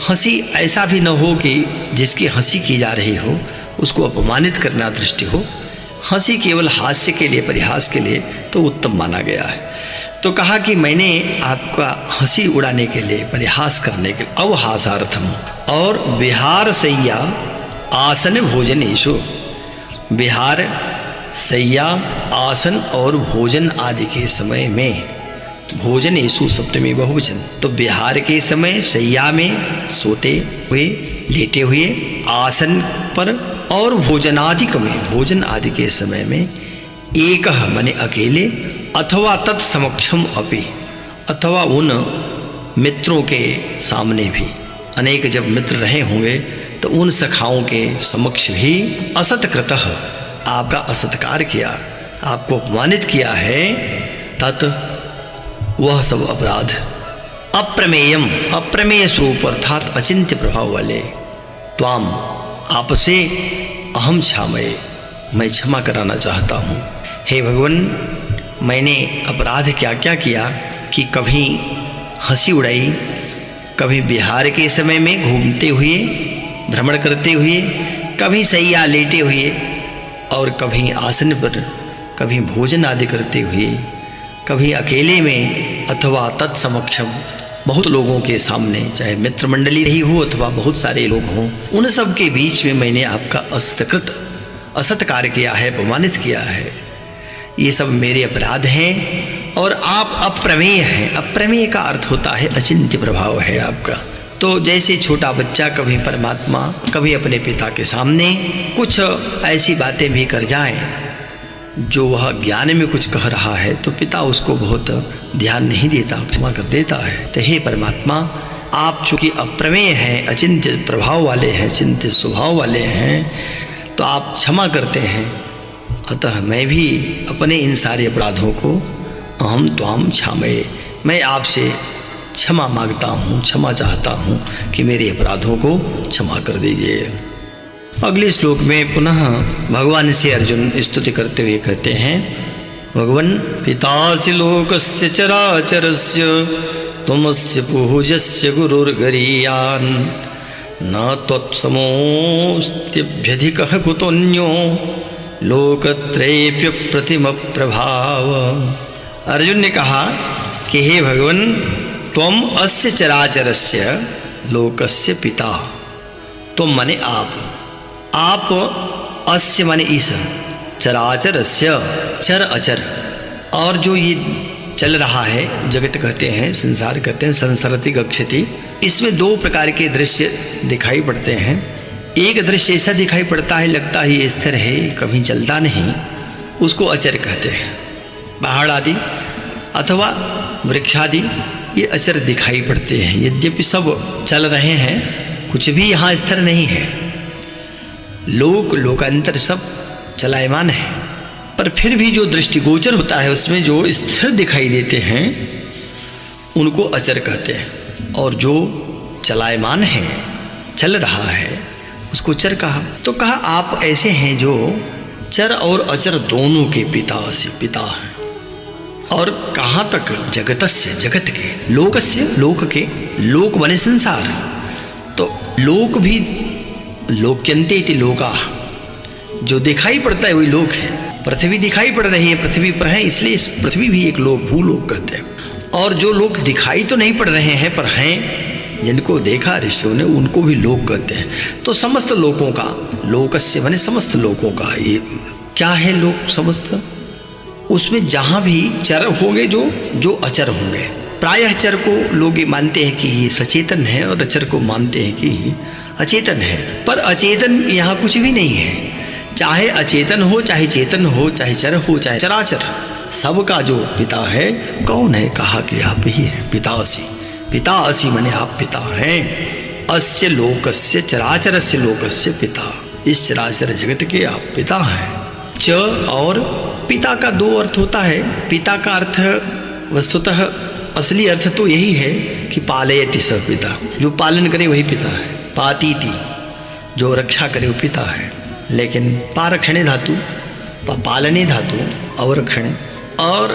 हंसी ऐसा भी न हो कि जिसकी हंसी की जा रही हो उसको अपमानित करना दृष्टि हो। हंसी केवल हास्य के लिए, परिहास के लिए तो उत्तम माना गया है। तो कहा कि मैंने आपका हंसी उड़ाने के लिए, परिहास करने के लिए, अवहासार्थम, और विहार सैया आसन भोजनेषु, विहार सैया आसन और भोजन आदि के समय में, भोजनेषु सप्तमी बहुवचन, तो विहार के समय शैया में सोते हुए, लेटे हुए, आसन पर, और भोजनादिक में, भोजन आदि के समय में, एक माने अकेले, अथवा तत्समक्षम अपि, अथवा उन मित्रों के सामने भी, अनेक जब मित्र रहे होंगे तो उन सखाओं के समक्ष भी असत्कृतः, आपका असत्कार किया, आपको अपमानित किया है, तत् वह सब अपराध अप्रमेयम, अप्रमेय स्वरूप अर्थात अचिंत्य प्रभाव वाले, त्वाम आपसे, अहम क्षामये, मैं क्षमा कराना चाहता हूँ। हे भगवान, मैंने अपराध क्या क्या किया कि कभी हंसी उड़ाई, कभी बिहार के समय में घूमते हुए, भ्रमण करते हुए, कभी सैया लेटे हुए, और कभी आसन पर, कभी भोजन आदि करते हुए, कभी अकेले में, अथवा तत्समक्षम बहुत लोगों के सामने, चाहे मित्र मंडली रही हो अथवा बहुत सारे लोग हों, उन सब के बीच में मैंने आपका असत्कार किया है, अपमानित किया है। ये सब मेरे अपराध हैं और आप अप्रमेय हैं। अप्रमेय का अर्थ होता है अचिंत्य प्रभाव है आपका। तो जैसे छोटा बच्चा कभी परमात्मा, कभी अपने पिता के सामने कुछ ऐसी बातें भी कर जाए जो वह ज्ञान में कुछ कह रहा है, तो पिता उसको बहुत ध्यान नहीं देता, क्षमा कर देता है। तो हे परमात्मा, आप चूँकि अप्रमेय हैं, अचिंत्य प्रभाव वाले हैं, अचिंत्य स्वभाव वाले हैं, तो आप क्षमा करते हैं। अतः मैं भी अपने इन सारे अपराधों को अहम त्वाम क्षामये, मैं आपसे क्षमा मांगता हूँ, क्षमा चाहता हूँ कि मेरे अपराधों को क्षमा कर दीजिए। अगले श्लोक में पुनः भगवान से अर्जुन स्तुति करते हुए कहते हैं, भगवन् पितासि लोकस्य चराचरस्य त्वमस्य पूज्यस्य गुरुर्गरीयान् न त्वत्समोऽस्त्यभ्यधिकः कुतोऽन्यो लोकत्रयेऽप्य प्रतिम प्रभाव। अर्जुन ने कहा कि हे भगवान, त्वम अस्य चराचरस्य लोकस्य पिता, तुम माने आप अस्य माने इस, चराचरस्य चर अचर, और जो ये चल रहा है जगत कहते हैं, संसार कहते हैं, संसरति गच्छति, इसमें दो प्रकार के दृश्य दिखाई पड़ते हैं। एक दृश्य ऐसा दिखाई पड़ता है, लगता है ये स्थिर है, कभी चलता नहीं, उसको अचर कहते हैं। पहाड़ आदि अथवा वृक्षादि ये अचर दिखाई पड़ते हैं, यद्यपि सब चल रहे हैं, कुछ भी यहाँ स्थिर नहीं है। लोकांतर सब चलायमान है, पर फिर भी जो दृष्टिगोचर होता है उसमें जो स्थिर दिखाई देते हैं उनको अचर कहते हैं, और जो चलायमान है, चल रहा है, उसको चर कहा। तो कहा आप ऐसे हैं जो चर और अचर दोनों के पिता हैं। और कहाँ तक? जगतस्य, जगत के, लोकस्य, लोक के, लोक बने संसार, तो लोक भी लोक्यन्ते इति लोका, जो दिखाई पड़ता है वही लोक है। पृथ्वी दिखाई पड़ रही है, पृथ्वी पर है, इसलिए इस पृथ्वी भी एक लोक, भूलोक कहते हैं। और जो लोक दिखाई तो नहीं पड़ रहे हैं पर हैं, जिनको देखा ऋषियों ने, उनको भी लोक कहते हैं। तो समस्त लोकों का, लोकस्य माने समस्त लोकों का, ये क्या है लोक समस्त? उसमें जहाँ भी चर होंगे, जो अचर होंगे। प्रायः चर को लोग मानते हैं कि ये सचेतन है और अचर को मानते हैं कि ये अचेतन है, पर अचेतन यहाँ कुछ भी नहीं है। चाहे अचेतन हो, चाहे चेतन हो, चाहे चर हो, चाहे चराचर, सबका जो पिता है कौन है? कहा कि आप ही हैं, पितासी। पितासी माने आप पिता हैं। अस्य लोकस्य, चराचरस्य लोकस्य पिता, इस चराचर जगत के आप पिता हैं। च और पिता का दो अर्थ होता है। पिता का अर्थ वस्तुतः असली अर्थ तो यही है कि पालयति स पिता, जो पालन करे वही पिता है। पातीति, जो रक्षा करे वो पिता है। लेकिन पारक्षणे धातु, पालने धातु, अवरक्षणे, और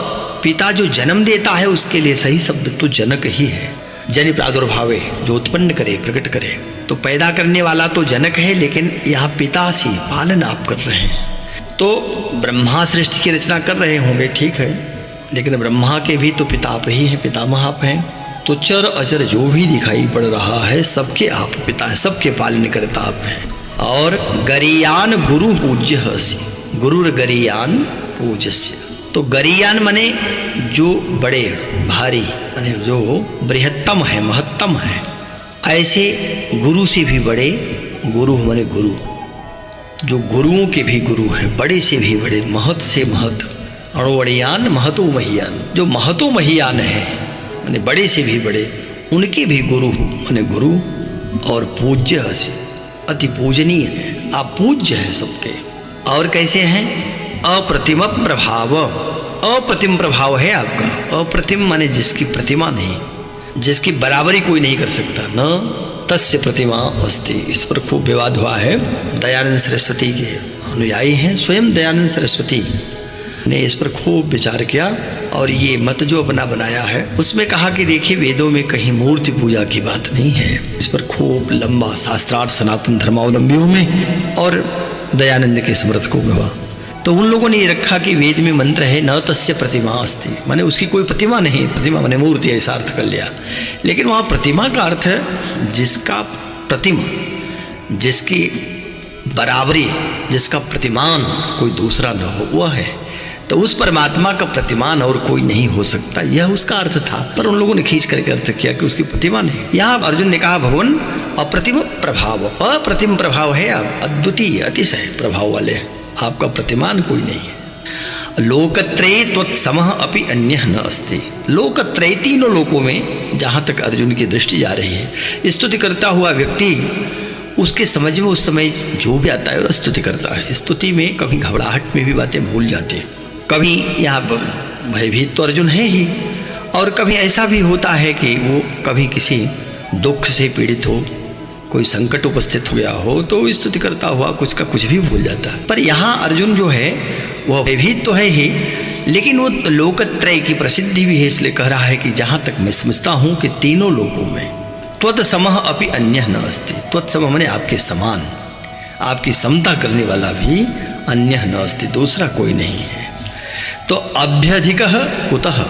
पिता जो जन्म देता है उसके लिए सही शब्द तो जनक ही है। जन प्रादुर्भावे, जो उत्पन्न करे, प्रकट करे, तो पैदा करने वाला तो जनक है, लेकिन यहाँ पिता से पालन आप कर रहे हैं। तो ब्रह्मा सृष्टि की रचना कर रहे होंगे, ठीक है, लेकिन ब्रह्मा के भी तो पिता आप ही हैं, पितामह आप हैं। तो चर अचर जो भी दिखाई पड़ रहा है सबके आप पिता हैं, सबके पालन करता आप हैं। और गरीयान गुरु पूज्य हसी, गुरुर गरीयान पूज्यस्य। तो गरीयान माने जो बड़े भारी, माने जो बृहत्तम है, महत्तम है। ऐसे गुरु से भी बड़े गुरु माने गुरु, जो गुरुओं के भी गुरु हैं, बड़े से भी बड़े, महत से महत। अणुवड़ियान महतो महियान, जो महतो महियान है माने बड़े से भी बड़े, उनके भी गुरु माने गुरु। और पूज्य हसी, अति पूजनीय है, आप पूज्य हैं सबके। और कैसे हैं? अप्रतिम प्रभाव, अप्रतिम प्रभाव है आपका। अप्रतिम माने जिसकी प्रतिमा नहीं, जिसकी बराबरी कोई नहीं कर सकता। न तस्य प्रतिमा अस्ति, इस पर खूब विवाद हुआ है। दयानंद सरस्वती के अनुयायी हैं, स्वयं दयानंद सरस्वती ने इस पर खूब विचार किया और ये मत जो अपना बनाया है उसमें कहा कि देखिए वेदों में कहीं मूर्ति पूजा की बात नहीं है। इस पर खूब लंबा शास्त्रार्थ सनातन धर्मावलंबियों में और दयानंद के समर्थकों में हुआ। तो उन लोगों ने ये रखा कि वेद में मंत्र है न तस्य प्रतिमा अस्ति, माने उसकी कोई प्रतिमा नहीं। प्रतिमा माने मूर्ति, ऐसा अर्थ कर लिया। लेकिन वहाँ प्रतिमा का अर्थ जिसका प्रतिमा, जिसकी बराबरी, जिसका प्रतिमान कोई दूसरा न हो, वह है। तो उस परमात्मा का प्रतिमान और कोई नहीं हो सकता, यह उसका अर्थ था। पर उन लोगों ने खींच करके अर्थ किया कि उसकी प्रतिमा नहीं। यहाँ अर्जुन ने कहा भगवान अप्रतिम प्रभाव, अप्रतिम प्रभाव है आप, अद्वितीय अतिशय प्रभाव वाले, आपका प्रतिमान कोई नहीं है। लोकत्रय त्वत्समः अपि अन्यः न अस्ति। लोकत्रय, तीनों लोकों में जहाँ तक अर्जुन की दृष्टि जा रही है, स्तुति करता हुआ व्यक्ति, उसके समझ में उस समय जो भी आता है वह स्तुति करता है। स्तुति में कभी घबराहट में भी बातें भूल जाते हैं, कभी यहाँ भयभीत तो अर्जुन है ही, और कभी ऐसा भी होता है कि वो कभी किसी दुख से पीड़ित हो, कोई संकट उपस्थित हो गया हो, तो स्तुति करता हुआ कुछ का कुछ भी भूल जाता है। पर यहाँ अर्जुन जो है वह भयभीत तो है ही, लेकिन वो लोकत्रय की प्रसिद्धि भी है, इसलिए कह रहा है कि जहाँ तक मैं समझता हूँ कि तीनों लोकों में त्वत्समः अपि अन्यः न अस्ति। त्वत्समः माने आपके समान, आपकी समता करने वाला भी अन्यः न अस्ति, दूसरा कोई नहीं है। तो अभ्यधिकः कुतः,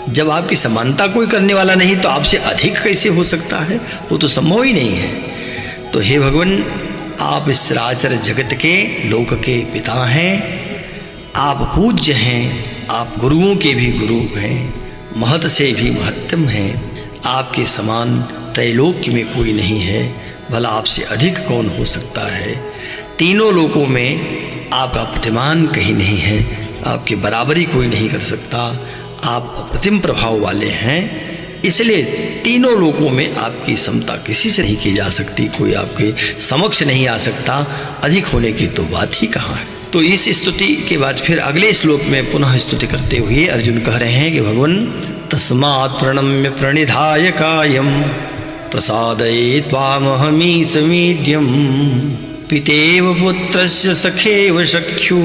जब आपकी समानता कोई करने वाला नहीं तो आपसे अधिक कैसे हो सकता है? वो तो संभव ही नहीं है। तो हे भगवान, आप इस चराचर जगत के लोक के पिता हैं, आप पूज्य हैं, आप गुरुओं के भी गुरु हैं, महत से भी महत्तम हैं, आपके समान त्रैलोक्य में कोई नहीं है, भला आपसे अधिक कौन हो सकता है? तीनों लोकों में आपका प्रतिमान कहीं नहीं है, आपकी बराबरी कोई नहीं कर सकता, आप अप्रतिम प्रभाव वाले हैं, इसलिए तीनों लोकों में आपकी समता किसी से नहीं की जा सकती, कोई आपके समक्ष नहीं आ सकता, अधिक होने की तो बात ही कहाँ है। तो इस स्तुति के बाद फिर अगले श्लोक में पुनः स्तुति करते हुए अर्जुन कह रहे हैं कि भगवान तस्मात् प्रणम्य प्रणिधाय कायं प्रसादये त्वामहमीश मीड्यं पितेव पुत्रस्य सखेव सख्यु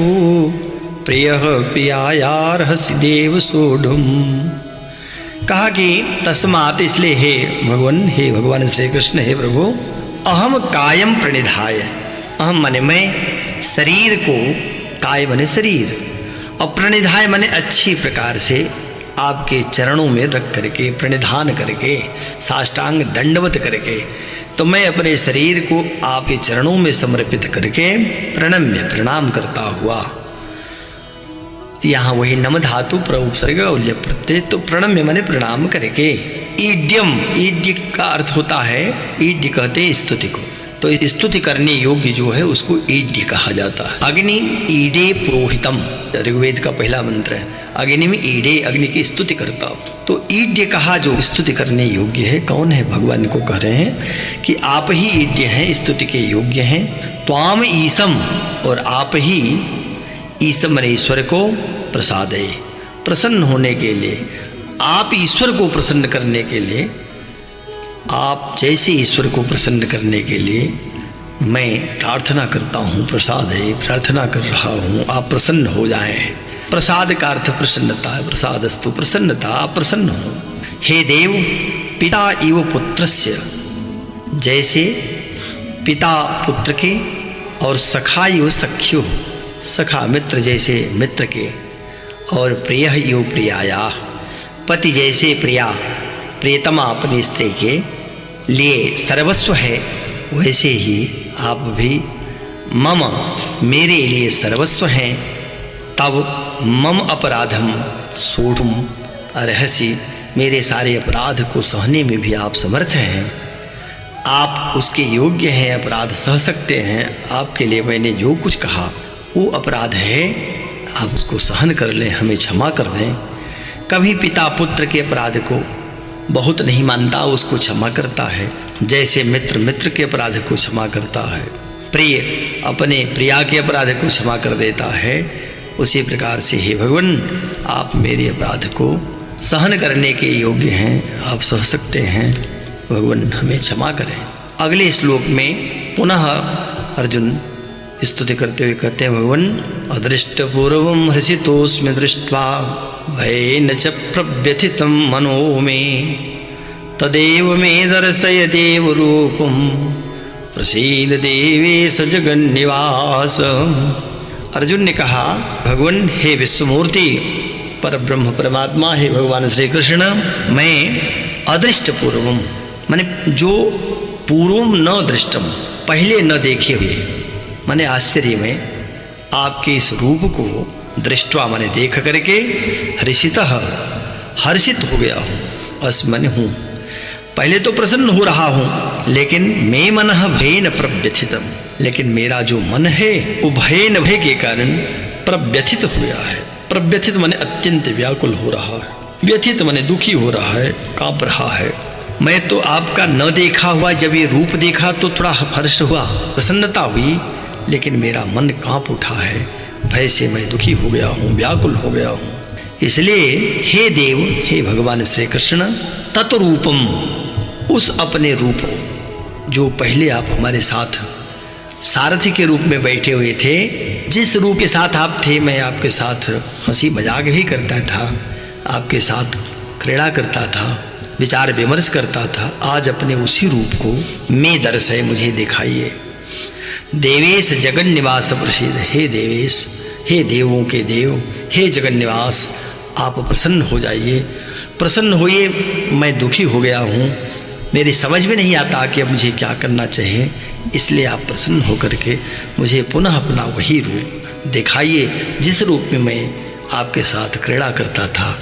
प्रियः प्रियायार्हसि देव सोढुम। कहा कि तस्मात्, इसलिए हे भगवान, हे भगवान श्री कृष्ण, हे प्रभु, अहम कायम प्रणिधाय, अहम माने मैं, शरीर को, काय माने शरीर, और प्रणिधाय माने अच्छी प्रकार से आपके चरणों में रख करके, प्रणिधान करके, साष्टांग दंडवत करके, तो मैं अपने शरीर को आपके चरणों में समर्पित करके प्रणम्य, प्रणाम करता हुआ। यहाँ वही नम धातु उपसर्ग उल्य प्रत्यय, तो प्रणम्य माने प्रणाम करके। ईड्यम, ईड्य का अर्थ होता है, ईड्य कहते हैं स्तुति को, तो स्तुति करने योग्य जो है उसको ईड्य कहा जाता है। अग्नि ईडे पुरोहितम, ऋग्वेद का पहला मंत्र है, अग्नि में ईडे, अग्नि की स्तुति करता हो। तो ईड्य कहा जो स्तुति करने योग्य है, कौन है? भगवान को कह रहे हैं कि आप ही ईड्य हैं, स्तुति के योग्य हैं। त्वाम ईसम, और आप ही ईसम ईश्वर को प्रसादे, प्रसन्न होने के लिए, आप ईश्वर को प्रसन्न करने के लिए, आप जैसे ईश्वर को प्रसन्न करने के लिए मैं प्रार्थना करता हूँ, प्रसाद है, प्रार्थना कर रहा हूँ, आप प्रसन्न हो जाएं। प्रसाद का अर्थ प्रसन्नता है, प्रसादस्तु प्रसन्नता, आप प्रसन्न हो। हे देव, पिता इव पुत्रस्य, जैसे पिता पुत्र के, और सखा इव सख्यो, सखा मित्र जैसे मित्र के, और प्रिय यो प्रियाया, पति जैसे प्रिया प्रियतमा अपनी स्त्री के लिए सर्वस्व है, वैसे ही आप भी मम मेरे लिए सर्वस्व हैं। तब मम अपराधम सोढ़ुम अर्हसि, मेरे सारे अपराध को सहने में भी आप समर्थ हैं, आप उसके योग्य हैं, अपराध सह सकते हैं। आपके लिए मैंने जो कुछ कहा वो अपराध है, आप उसको सहन कर लें, हमें क्षमा कर दें। कभी पिता पुत्र के अपराध को बहुत नहीं मानता, उसको क्षमा करता है, जैसे मित्र मित्र के अपराध को क्षमा करता है, प्रिय अपने प्रिया के अपराध को क्षमा कर देता है, उसी प्रकार से हे भगवान आप मेरे अपराध को सहन करने के योग्य हैं, आप सह सकते हैं, भगवान हमें क्षमा करें। अगले श्लोक में पुनः अर्जुन स्तुति करते हुए कहते हैं, भगवान अदृष्ट पूर्वम हर्षितोस्मि दृष्ट्वा भयेन च प्रव्यथितं मनो मे, तदेव मे दर्शय देव रूपम प्रसीद देवेश जगन्निवास। अर्जुन ने कहा, भगवान हे विश्वमूर्ति पर ब्रह्म परमात्मा, हे भगवान श्री कृष्ण, मैं अदृष्ट पूर्वम माने जो पूर्वम न दृष्टम, पहले न देखे हुए, माने आश्चर्य में आपके इस रूप को दृष्टवा माने देख करके हर्षितः हर्षित हो गया हूँ, अस्मन हूँ, पहले तो प्रसन्न हो रहा हूँ, लेकिन मे मनः भयेन प्रव्यथितम, लेकिन मेरा जो मन है वो भयेन भय के कारण प्रव्यथित हो गया है। प्रव्यथित माने अत्यंत व्याकुल हो रहा है, व्यथित माने दुखी हो रहा है, कांप रहा है। मैं तो आपका न देखा हुआ, जब ये रूप देखा तो थोड़ा हर्ष हुआ, प्रसन्नता हुई, लेकिन मेरा मन कांप उठा है, भय से मैं दुखी हो गया हूँ, व्याकुल हो गया हूँ। इसलिए हे देव, हे भगवान श्री कृष्ण, तत्रूपम, उस अपने रूप जो पहले आप हमारे साथ सारथी के रूप में बैठे हुए थे, जिस रूप के साथ आप थे, मैं आपके साथ हंसी मजाक भी करता था, आपके साथ क्रीड़ा करता था, विचार विमर्श करता था, आज अपने उसी रूप को मैं दर्शय मुझे दिखाइए। देवेश जगन निवास प्रसिद्ध, हे देवेश, हे देवों के देव, हे जगन निवास, आप प्रसन्न हो जाइए, प्रसन्न होइए। मैं दुखी हो गया हूँ, मेरी समझ में नहीं आता कि अब मुझे क्या करना चाहिए, इसलिए आप प्रसन्न होकर के मुझे पुनः अपना वही रूप दिखाइए, जिस रूप में मैं आपके साथ क्रीड़ा करता था,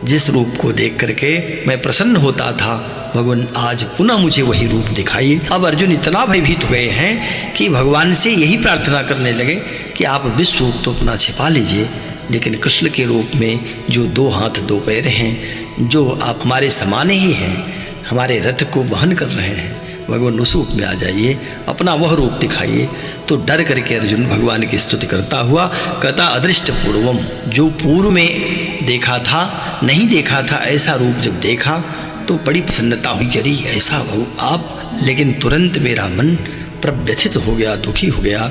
जिस रूप को देख करके मैं प्रसन्न होता था। भगवान आज पुनः मुझे वही रूप दिखाइए। अब अर्जुन इतना भयभीत हुए हैं कि भगवान से यही प्रार्थना करने लगे कि आप विश्व रूप तो अपना छिपा लीजिए, लेकिन कृष्ण के रूप में जो 2 हाथ 2 पैर हैं, जो आप हमारे समान ही हैं, हमारे रथ को वहन कर रहे हैं, भगवान उस रूप में आ जाइए, अपना वह रूप दिखाइए। तो डर करके अर्जुन भगवान की स्तुति करता हुआ कहता, अदृष्ट पूर्वम, जो पूर्व में देखा था, नहीं देखा था, ऐसा रूप जब देखा तो बड़ी प्रसन्नता हुई, अरे ऐसा हो आप, लेकिन तुरंत मेरा मन प्रव्यथित हो गया, दुखी हो गया,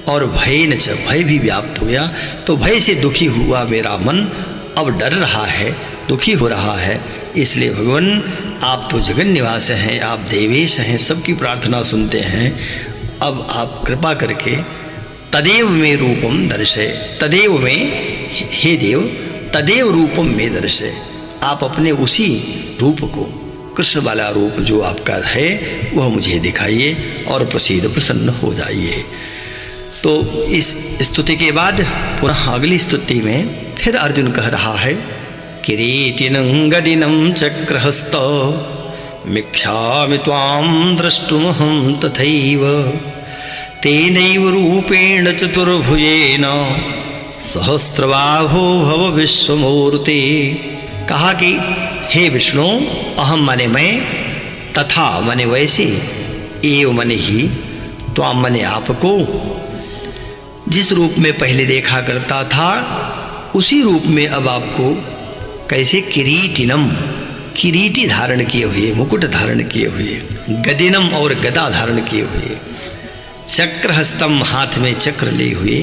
और भय न च, भय भी व्याप्त हो गया। तो भय से दुखी हुआ मेरा मन अब डर रहा है, दुखी हो रहा है। इसलिए भगवान आप तो जगन निवास हैं, आप देवेश हैं, सबकी प्रार्थना सुनते हैं। अब आप कृपा करके तदेव में रूपम दर्शय, तदेव में, हे देव, तदेव रूपम में दर्शय, आप अपने उसी रूप को, कृष्ण वाला रूप जो आपका है, वह मुझे दिखाइए और प्रसन्न हो जाइए। तो इस स्तुति के बाद पुनः अगली स्तुति में फिर अर्जुन कह रहा है, किरीटिनं गदिनं चक्रहस्त मिक्षामि त्वां द्रष्टुमहं तथैव, तेनैव रूपेण चतुर्भुजेन सहस्रबाहो भव विश्वमूर्ते। कहा कि हे विष्णु, अहम माने मैं, तथा माने वैसे, एव माने ही, त्वां माने आपको, जिस रूप में पहले देखा करता था उसी रूप में अब आपको कैसे, किरीटिनम, किरीटी धारण किए हुए, मुकुट धारण किए हुए, गदिनम और गदा धारण किए हुए, चक्रहस्तम, हाथ में चक्र लिए हुए,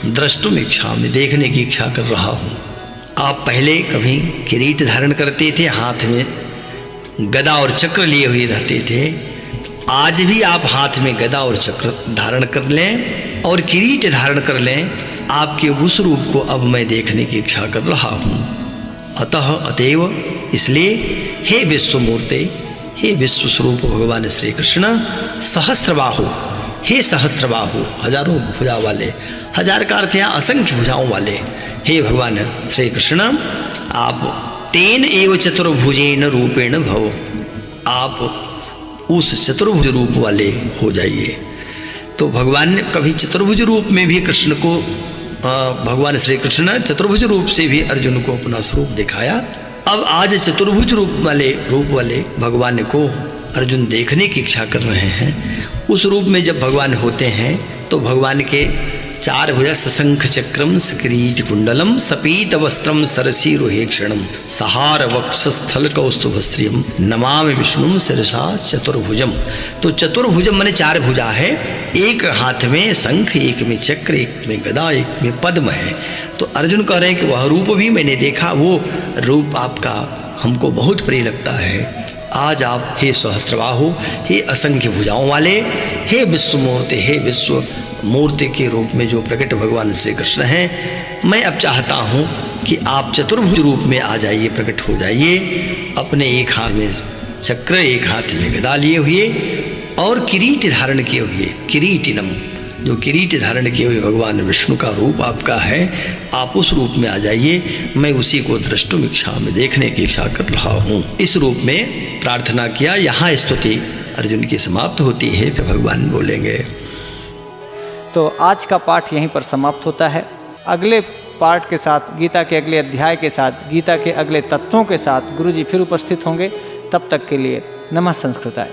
द्रष्टुम इच्छा में, देखने की इच्छा कर रहा हूँ। आप पहले कभी किरीट धारण करते थे, हाथ में गदा और चक्र लिए हुए रहते थे, आज भी आप हाथ में गदा और चक्र धारण कर लें और किरीट धारण कर लें, आपके उस रूप को अब मैं देखने की इच्छा कर रहा हूँ। अतः अतएव इसलिए हे विश्वमूर्ते, हे विश्व स्वरूप भगवान श्री कृष्ण, सहस्रबाहु, हे सहस्रबाहु, हजारों भुजा वाले, हजार का अर्थ यहाँ असंख्य भुजाओं वाले, हे भगवान श्री कृष्ण, आप तेन एव चतुर्भुजेन रूपेण भव, आप उस चतुर्भुज रूप वाले हो जाइए। तो भगवान ने कभी चतुर्भुज रूप में भी कृष्ण को, भगवान श्री कृष्ण चतुर्भुज रूप से भी अर्जुन को अपना स्वरूप दिखाया। अब आज चतुर्भुज रूप वाले भगवान को अर्जुन देखने की इच्छा कर रहे हैं। उस रूप में जब भगवान होते हैं तो भगवान के चार भुजा, सशंख चक्रम सकिरीट कुंडलम सपीत वस्त्रम सरसीरुहे क्षणम सहार वक्षस्थल कौस्तुभस्त्रियम नमामि विष्णुम शिरसा चतुर्भुजम। तो चतुर्भुजम माने चार भुजा है, एक हाथ में शंख, एक में चक्र, एक में गदा, एक में पद्म है। तो अर्जुन कह रहे हैं कि वह रूप भी मैंने देखा, वो रूप आपका हमको बहुत प्रिय लगता है। आज आप हे सहस्रबाहु, हे असंख्य भुजाओं वाले, हे विश्वमूर्ति, हे विश्व मूर्ति के रूप में जो प्रकट भगवान श्री कृष्ण हैं, मैं अब चाहता हूँ कि आप चतुर्भुज रूप में आ जाइए, प्रकट हो जाइए, अपने एक हाथ में चक्र, एक हाथ में गदा लिए हुए और किरीट धारण किए हुए, किरीटिनम, जो किरीट धारण किए हुए भगवान विष्णु का रूप आपका है, आप उस रूप में आ जाइए। मैं उसी को द्रष्टुम इच्छा में देखने की इच्छा कर रहा हूँ। इस रूप में प्रार्थना किया। यहाँ स्तुति अर्जुन की समाप्त होती है। फिर भगवान बोलेंगे। तो आज का पाठ यहीं पर समाप्त होता है। अगले पाठ के साथ, गीता के अगले अध्याय के साथ, गीता के अगले तत्वों के साथ गुरुजी फिर उपस्थित होंगे। तब तक के लिए नमः संस्कृताय।